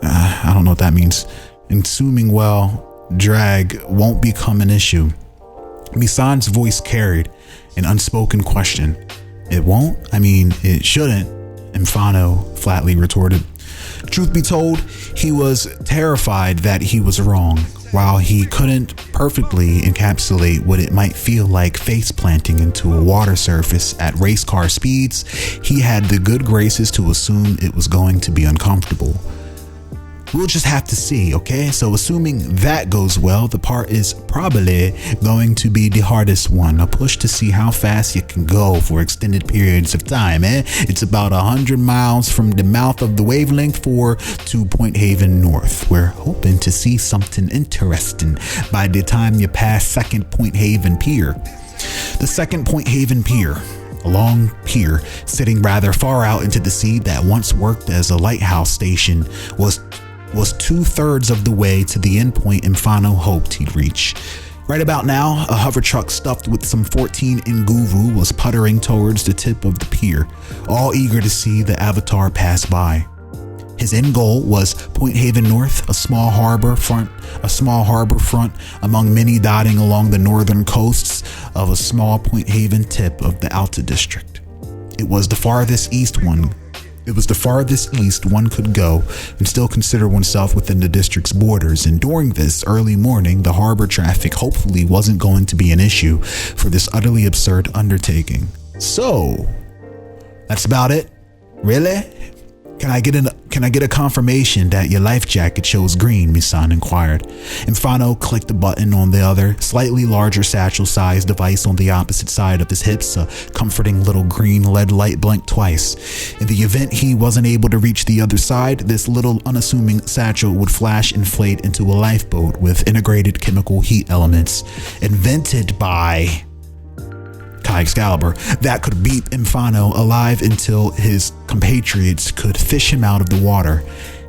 I don't know what that means. Assuming well, drag won't become an issue. Misan's voice carried an unspoken question. It won't? I mean, it shouldn't, Infano flatly retorted. Truth be told, he was terrified that he was wrong. While he couldn't perfectly encapsulate what it might feel like face planting into a water surface at race car speeds, he had the good graces to assume it was going to be uncomfortable. We'll just have to see, okay? So assuming that goes well, the part is probably going to be the hardest one. A push to see how fast you can go for extended periods of time, eh? It's about 100 miles from the mouth of the wavelength 4 to Point Haven North. We're hoping to see something interesting by the time you pass Second Point Haven Pier. The Second Point Haven Pier, a long pier sitting rather far out into the sea that once worked as a lighthouse station, was 2/3 of the way to the endpoint Infano hoped he'd reach. Right about now, a hover truck stuffed with some 14 Nguvu was puttering towards the tip of the pier, all eager to see the avatar pass by. His end goal was Point Haven North, a small harbor front among many dotting along the northern coasts of a small Point Haven tip of the Alta district. It was the farthest east one could go and still consider oneself within the district's borders, and during this early morning, the harbor traffic hopefully wasn't going to be an issue for this utterly absurd undertaking. So, that's about it? Really? Can I get a confirmation that your life jacket shows green? Misan inquired. Infano clicked the button on the other, slightly larger satchel-sized device on the opposite side of his hips. A comforting little green LED light blinked twice. In the event he wasn't able to reach the other side, this little unassuming satchel would flash inflate into a lifeboat with integrated chemical heat elements invented by Excalibur that could beat Infano alive until his compatriots could fish him out of the water.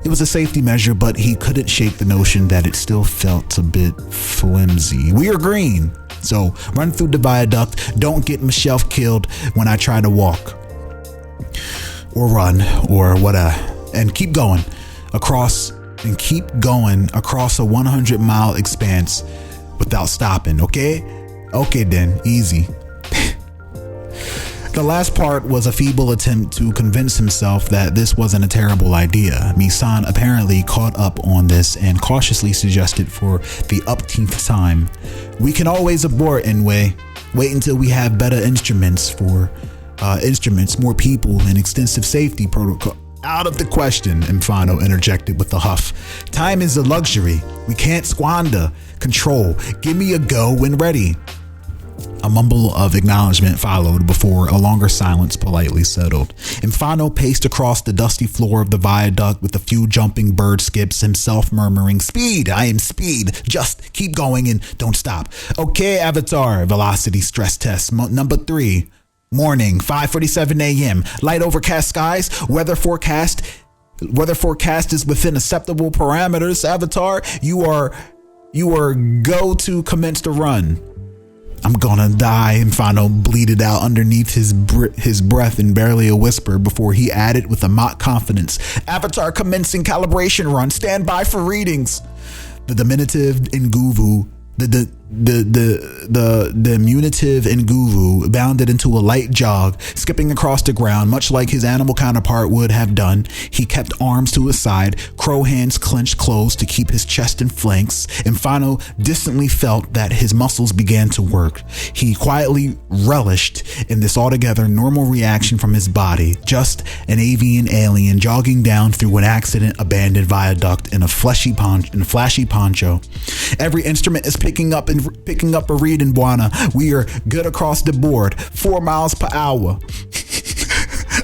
It was a safety measure, but he couldn't shake the notion that it still felt a bit flimsy. We are green, so run through the viaduct. Don't get myself killed when I try to walk or run or whatever. And keep going across a 100-mile expanse without stopping. Okay then, easy. The last part was a feeble attempt to convince himself that this wasn't a terrible idea. Misan apparently caught up on this and cautiously suggested for the upteenth time, "We can always abort anyway. Wait until we have better instruments, more people, and extensive safety protocol." "Out of the question," Infano interjected with a huff. "Time is a luxury. We can't squander. Control. Give me a go when ready." A mumble of acknowledgement followed before a longer silence politely settled. Infano paced across the dusty floor of the viaduct with a few jumping bird skips, himself murmuring, "Speed, I am speed. Just keep going and don't stop." "Okay, Avatar." Velocity stress test number 3. Morning, 5:47 a.m. Light overcast skies. Weather forecast is within acceptable parameters. Avatar, you are go to commence the run. "I'm gonna die," Infano bleated out underneath his breath in barely a whisper before he added with a mock confidence, "Avatar commencing calibration run. Stand by for readings." The diminutive Nguvu bounded into a light jog, skipping across the ground, much like his animal counterpart would have done. He kept arms to his side, crow hands clenched close to keep his chest and flanks. Infano distantly felt that his muscles began to work. He quietly relished in this altogether normal reaction from his body, just an avian alien jogging down through an accident-abandoned viaduct in a flashy poncho. "Every instrument is picking up a read in Buana. We are good across the board. 4 miles per hour."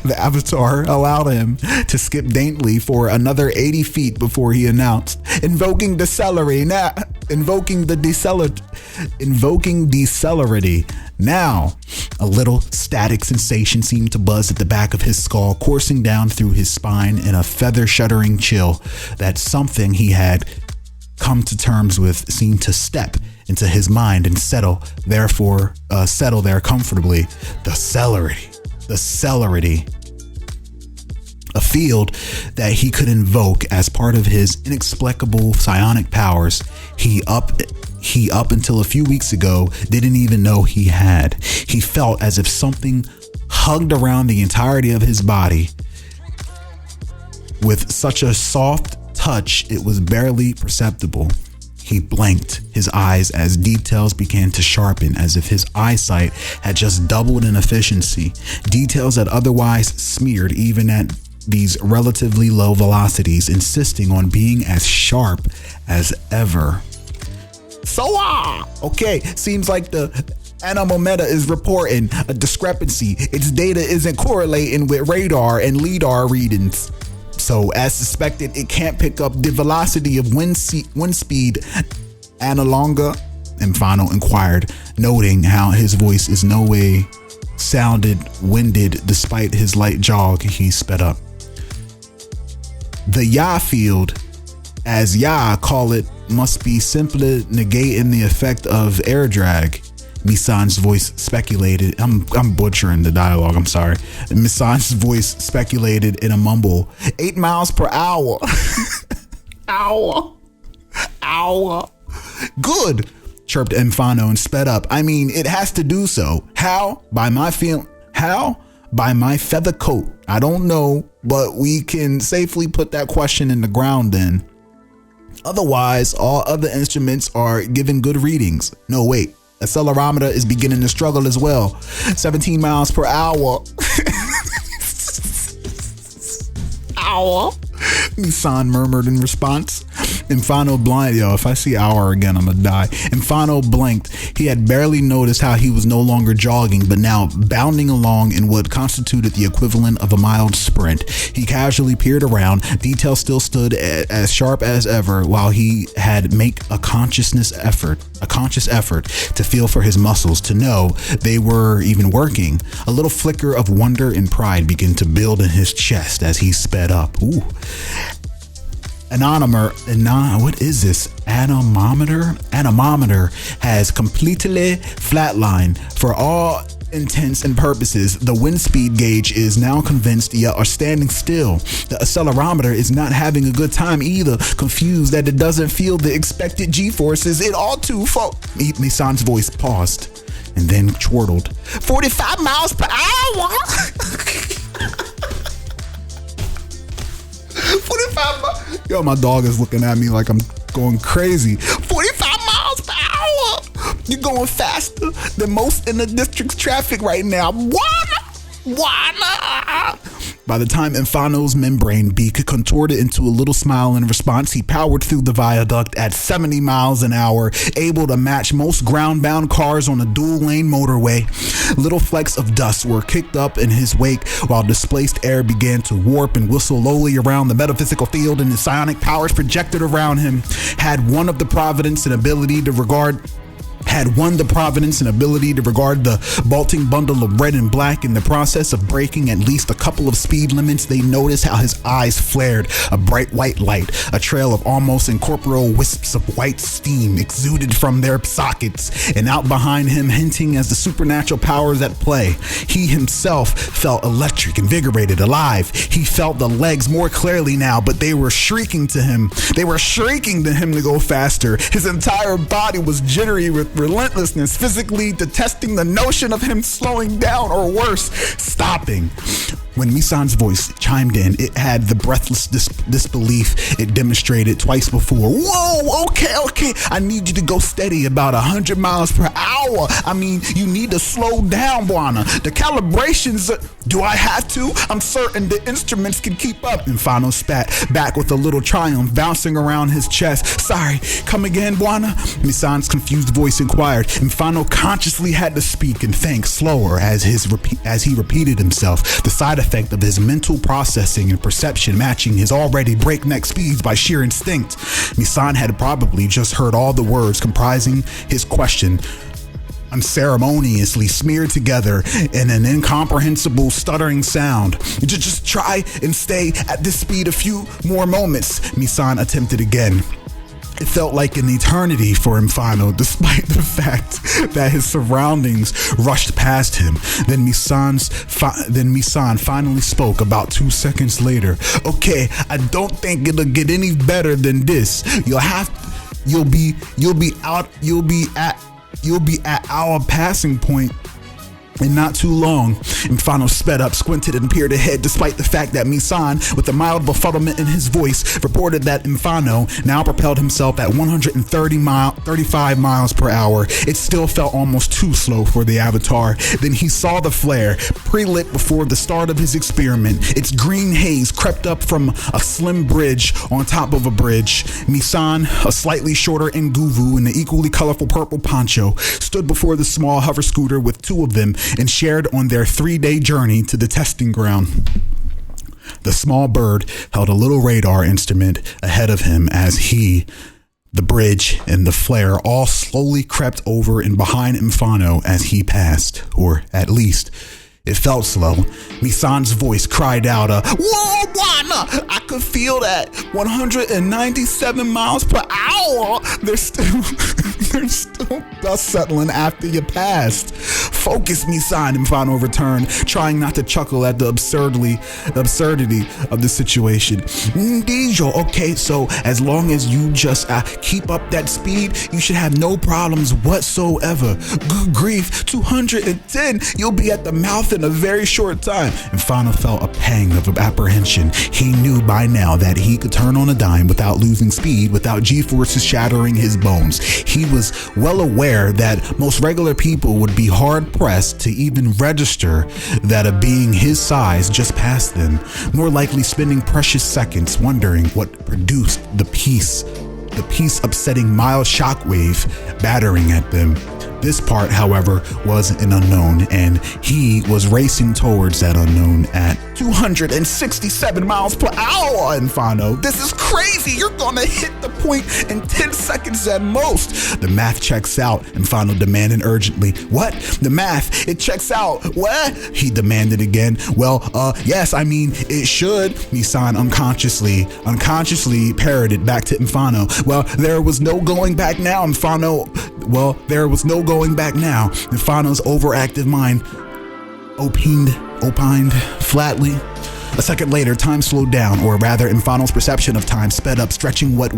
The Avatar allowed him to skip daintily for another 80 feet before he announced, invoking Celerity now. A little static sensation seemed to buzz at the back of his skull, coursing down through his spine in a feather-shuddering chill. That something he had come to terms with seemed to step into his mind and settle there comfortably. The Celerity. A field that he could invoke as part of his inexplicable psionic powers he up until a few weeks ago didn't even know he had. He felt as if something hugged around the entirety of his body with such a soft touch it was barely perceptible. He blinked his eyes as details began to sharpen, as if his eyesight had just doubled in efficiency. Details that otherwise smeared even at these relatively low velocities, insisting on being as sharp as ever. Okay, seems like the Animal Meta is reporting a discrepancy. Its data isn't correlating with radar and LIDAR readings. So, as suspected, it can't pick up the velocity of wind speed any longer, Infano inquired, noting how his voice is no way sounded winded despite his light jog. He sped up. "The Ya field, as Ya call it, must be simply negating the effect of air drag," Misan's voice speculated. I'm butchering the dialogue, I'm sorry. Misan's voice speculated in a mumble. 8 miles per hour. Hour. "Good," chirped Infano and sped up. "I mean, it has to do so. How? By my feather coat. I don't know, but we can safely put that question in the ground then. Otherwise, all other instruments are giving good readings. No, wait. Accelerometer is beginning to struggle as well. 17 miles per hour. Misan murmured in response. Infano blind, yo, if I see Hour again, I'm gonna die. Infano blinked. He had barely noticed how he was no longer jogging, but now bounding along in what constituted the equivalent of a mild sprint. He casually peered around. Detail still stood as sharp as ever, while he had make a conscious effort to feel for his muscles, to know they were even working. A little flicker of wonder and pride began to build in his chest as he sped up. Ooh. What is this? Anemometer has completely flatlined. For all intents and purposes, the wind speed gauge is now convinced yet are standing still. The accelerometer is not having a good time either, confused that it doesn't feel the expected G-forces it ought to. Misan's voice paused and then chortled. 45 miles per hour! 45 miles. Yo, my dog is looking at me like I'm going crazy. 45 miles per hour. You're going faster than most in the district's traffic right now. Wanna? By the time Infano's membrane beak contorted into a little smile in response, he powered through the viaduct at 70 miles an hour, able to match most ground-bound cars on a dual-lane motorway. Little flecks of dust were kicked up in his wake, while displaced air began to warp and whistle lowly around the metaphysical field, and the psionic powers projected around him had won the providence and ability to regard the bolting bundle of red and black. In the process of breaking at least a couple of speed limits, they noticed how his eyes flared a bright white light. A trail of almost incorporeal wisps of white steam exuded from their sockets, and out behind him, hinting as the supernatural powers at play. He himself felt electric, invigorated, alive. He felt the legs more clearly now, but they were shrieking to him. They were shrieking to him to go faster. His entire body was jittery with relentlessness, physically detesting the notion of him slowing down, or worse, stopping. When Misan's voice chimed in, it had the breathless disbelief it demonstrated twice before. Whoa, okay. I need you to go steady, about 100 miles per hour. I mean, you need to slow down, Buana. The calibrations, do I have to? I'm certain the instruments can keep up. Infano spat back with a little triumph bouncing around his chest. Sorry, come again, Buana? Misan's confused voice inquired. Infano consciously had to speak and think slower as he repeated himself. The side effect of his mental processing and perception matching his already breakneck speeds by sheer instinct. Misan had probably just heard all the words comprising his question unceremoniously smeared together in an incomprehensible stuttering sound. Just try and stay at this speed a few more moments, Misan attempted again. It felt like an eternity for Infano, despite the fact that his surroundings rushed past him. Then Misan finally spoke about 2 seconds later. Okay, I don't think it'll get any better than this. You'll be at our passing point in not too long. Infano sped up, squinted, and peered ahead, despite the fact that Misan, with a mild befuddlement in his voice, reported that Infano now propelled himself at 35 miles per hour. It still felt almost too slow for the Avatar. Then he saw the flare, pre-lit before the start of his experiment. Its green haze crept up from a slim bridge on top of a bridge. Misan, a slightly shorter Nguvu in the equally colorful purple poncho, stood before the small hover scooter with two of them and shared on their 3-day journey to the testing ground. The small bird held a little radar instrument ahead of him as the bridge, and the flare all slowly crept over and behind Infano as he passed, or at least it felt slow. Misan's voice cried out, "Whoa, Buana! I could feel that! 197 miles per hour! There's still dust settling after you passed." "Focus, Misan," Infano returned, trying not to chuckle at the absurdity of the situation. "Dijo, okay, so as long as you just keep up that speed, you should have no problems whatsoever. Good grief, 210, you'll be at the mouth in a very short time." Infano felt a pang of apprehension. He knew by now that he could turn on a dime without losing speed, without G-forces shattering his bones. He was well aware that most regular people would be hard-pressed to even register that a being his size just passed them, more likely spending precious seconds wondering what produced the peace the piece upsetting mild shockwave battering at them. This part, however, was an unknown, and he was racing towards that unknown at 267 miles per hour, Infano. This is crazy. You're gonna hit the point in 10 seconds at most. The math checks out, Infano demanded urgently. What? The math, it checks out. What? He demanded again. Well, yes, I mean, it should. Misan unconsciously parroted back to Infano. Well, there was no going back now, Infano. Well, there was no going back now. Infano's overactive mind opined flatly. A second later, time slowed down, or rather, Infano's perception of time sped up, stretching what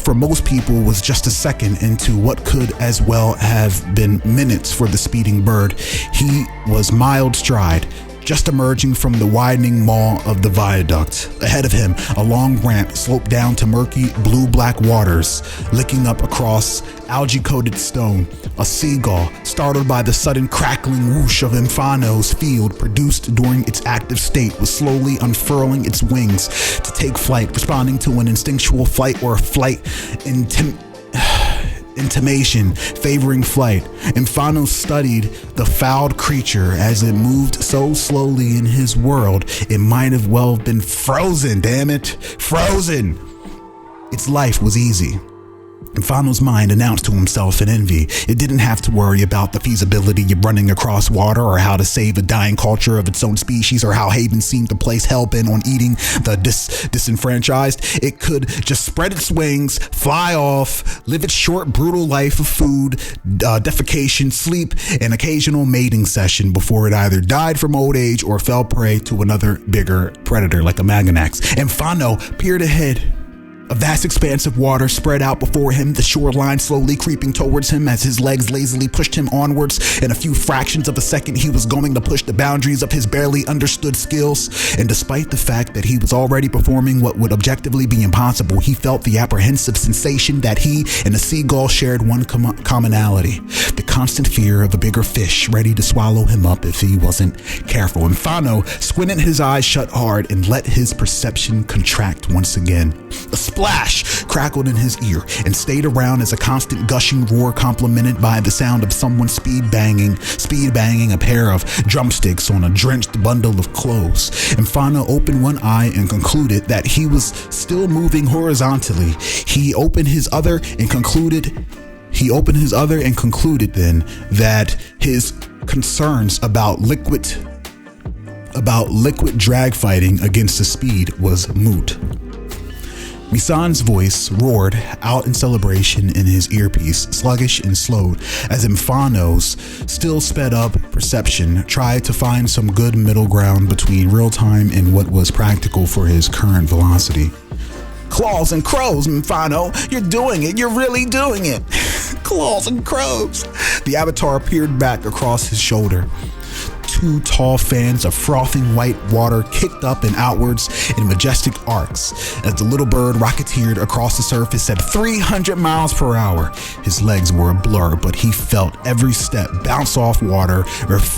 for most people was just a second into what could as well have been minutes for the speeding bird. He was mild stride, just emerging from the widening maw of the viaduct. Ahead of him, a long ramp sloped down to murky blue-black waters, licking up across algae-coated stone. A seagull, startled by the sudden crackling whoosh of Infano's field produced during its active state, was slowly unfurling its wings to take flight, responding to an instinctual flight or flight intimation favoring flight. Infano studied the fouled creature as it moved so slowly in his world it might have well been frozen. Damn it, frozen. Its life was easy. Infano's mind announced to himself in envy. It didn't have to worry about the feasibility of running across water, or how to save a dying culture of its own species, or how Haven seemed to place hellbent on eating the disenfranchised. It could just spread its wings, fly off, live its short, brutal life of food, defecation, sleep, and occasional mating session before it either died from old age or fell prey to another bigger predator like a Maganax. Infano peered ahead. A vast expanse of water spread out before him, the shoreline slowly creeping towards him as his legs lazily pushed him onwards. In a few fractions of a second, he was going to push the boundaries of his barely understood skills. And despite the fact that he was already performing what would objectively be impossible, he felt the apprehensive sensation that he and the seagull shared one commonality: the constant fear of a bigger fish ready to swallow him up if he wasn't careful. Infano squinted his eyes shut hard and let his perception contract once again. A splash crackled in his ear and stayed around as a constant gushing roar complemented by the sound of someone speed banging a pair of drumsticks on a drenched bundle of clothes. Infano opened one eye and concluded that he was still moving horizontally. He opened his other and concluded then that his concerns about liquid drag fighting against the speed was moot. Misan's voice roared out in celebration in his earpiece, sluggish and slowed, as Infano's still sped up perception tried to find some good middle ground between real time and what was practical for his current velocity. Claws and crows, Infano, you're doing it, you're really doing it. Claws and crows. The avatar peered back across his shoulder. Two tall fans of frothing white water kicked up and outwards in majestic arcs as the little bird rocketeered across the surface at 300 miles per hour. His legs were a blur, but he felt every step bounce off water,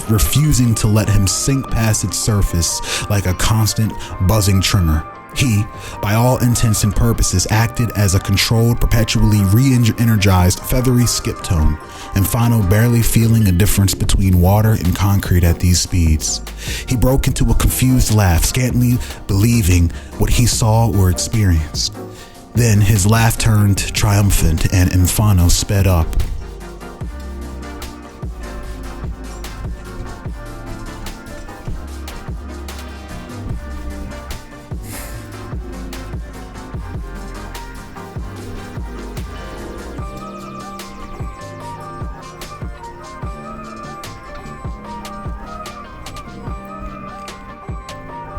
refusing to let him sink past its surface like a constant buzzing tremor. He, by all intents and purposes, acted as a controlled, perpetually re-energized, feathery skip tone, Infano barely feeling a difference between water and concrete at these speeds. He broke into a confused laugh, scantly believing what he saw or experienced. Then his laugh turned triumphant and Infano sped up.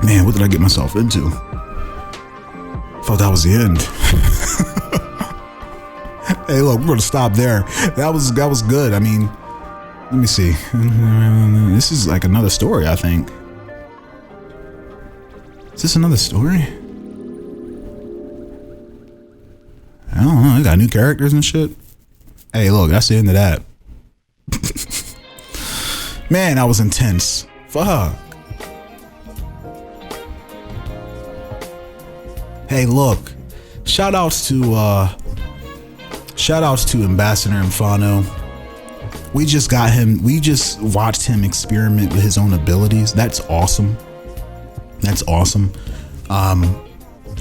Man, what did I get myself into? Thought that was the end. Hey, look, we're gonna stop there. That was good. I mean, let me see. This is like another story, I think. Is this another story? I don't know. They got new characters and shit. Hey, look, that's the end of that. Man, that was intense. Fuck. Hey, look, shout outs to Ambassador Infano. We just watched him experiment with his own abilities. That's awesome.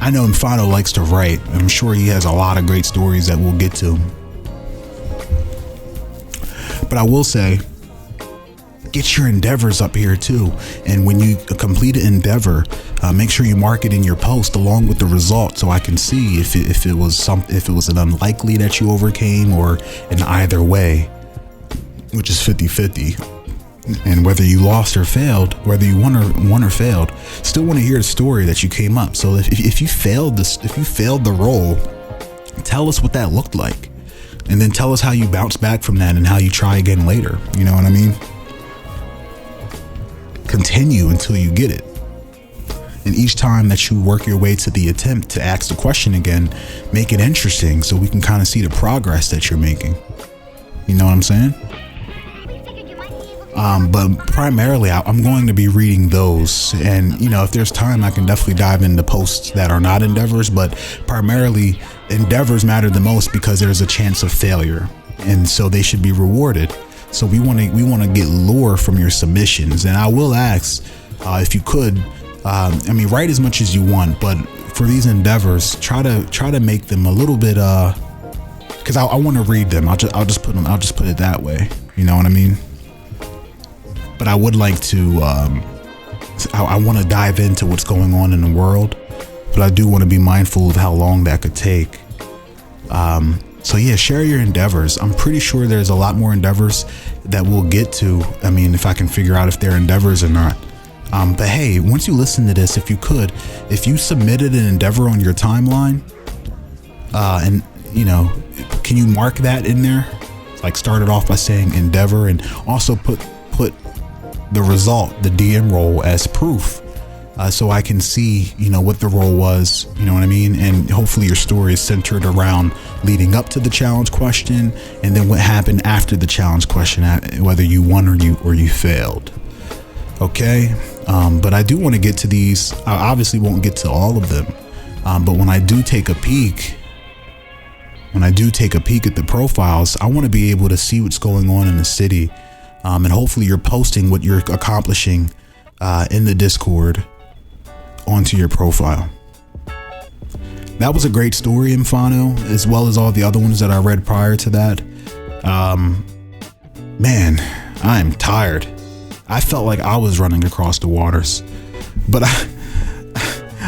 I know Infano likes to write. I'm sure he has a lot of great stories that we'll get to. But I will say, get your endeavors up here too. And when you complete an endeavor, make sure you mark it in your post along with the result, so I can see if it was an unlikely that you overcame, or in either way, which is 50-50. And whether you lost or failed, whether you won or failed, still want to hear the story that you came up. So if you failed the role, tell us what that looked like, and then tell us how you bounce back from that and how you try again later. You know what I mean? Continue until you get it. And each time that you work your way to the attempt to ask the question again, make it interesting so we can kind of see the progress that you're making. You know what I'm saying? But primarily I'm going to be reading those, and if there's time I can definitely dive into posts that are not endeavors, but primarily endeavors matter the most because there's a chance of failure, and so they should be rewarded. So we want to get lore from your submissions, and I will ask if you could, write as much as you want, but for these endeavors, try to make them a little bit because I want to read them. I'll just put it that way. You know what I mean? But I would like to, I want to dive into what's going on in the world, but I do want to be mindful of how long that could take. So yeah, share your endeavors. I'm pretty sure there's a lot more endeavors that we'll get to. If I can figure out if they're endeavors or not. But hey, once you listen to this, if you submitted an endeavor on your timeline, can you mark that in there? Like start it off by saying endeavor, and also put the result, the DM role, as proof, so I can see, what the role was, you know what I mean? And hopefully your story is centered around leading up to the challenge question, and then what happened after the challenge question, whether you won or you failed. Okay. But I do want to get to these. I obviously won't get to all of them. But when I do take a peek at the profiles, I want to be able to see what's going on in the city. And hopefully you're posting what you're accomplishing in the Discord onto your profile. That was a great story, Infano, as well as all the other ones that I read prior to that. Man, I'm tired. I felt like I was running across the waters, but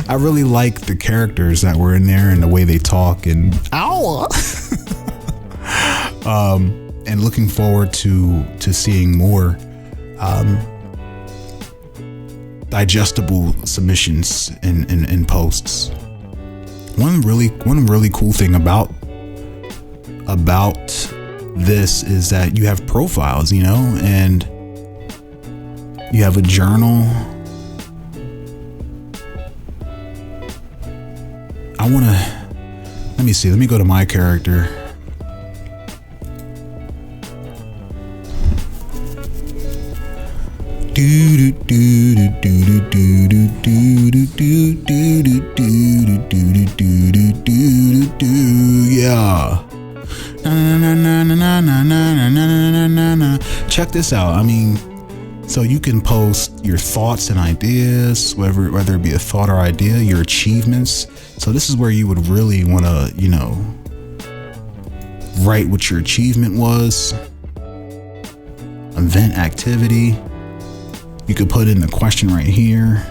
I really like the characters that were in there and the way they talk, and and looking forward to seeing more digestible submissions and posts. One really cool thing about this is that you have profiles, and you have a journal. Let me go to my character. Yeah. Check this out. So you can post your thoughts and ideas, whether it be a thought or idea, your achievements. So this is where you would really want to, write what your achievement was. Event activity. You could put in the question right here.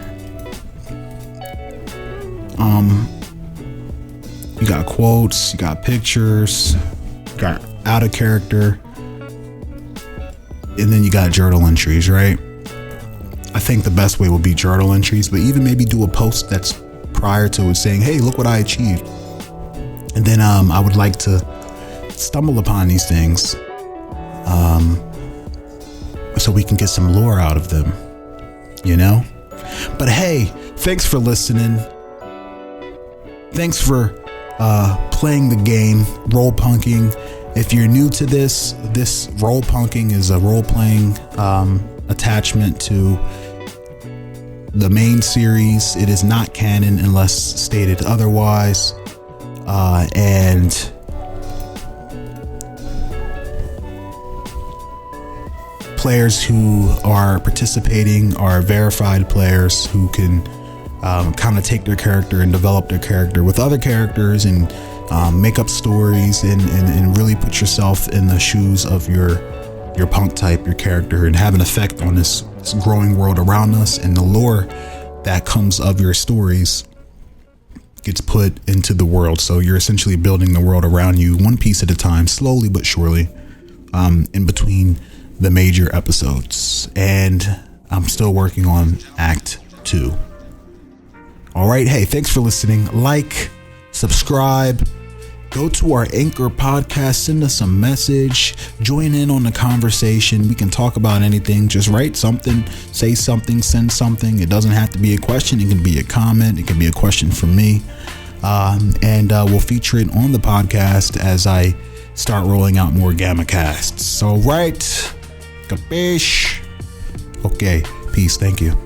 You got quotes, you got pictures, you got out of character, and then you got journal entries, right? I think the best way would be journal entries, but even maybe do a post that's prior to it saying, hey, look what I achieved. And then I would like to stumble upon these things so we can get some lore out of them, But hey, thanks for listening. Thanks for playing the game, RolePunking. If you're new to this RolePunking is a role-playing attachment to the main series. It is not canon unless stated otherwise. and players who are participating are verified players who can kind of take their character and develop their character with other characters and make up stories and really put yourself in the shoes of your punk type, your character, and have an effect on this growing world around us. And the lore that comes of your stories gets put into the world. So you're essentially building the world around you one piece at a time, slowly but surely, in between the major episodes. And I'm still working on Act 2. All right. Hey, thanks for listening. Like, subscribe, go to our Anchor podcast, send us a message, join in on the conversation. We can talk about anything. Just write something, say something, send something. It doesn't have to be a question. It can be a comment. It can be a question from me. And we'll feature it on the podcast as I start rolling out more Gamma casts. All right. Capiche? Okay. Peace. Thank you.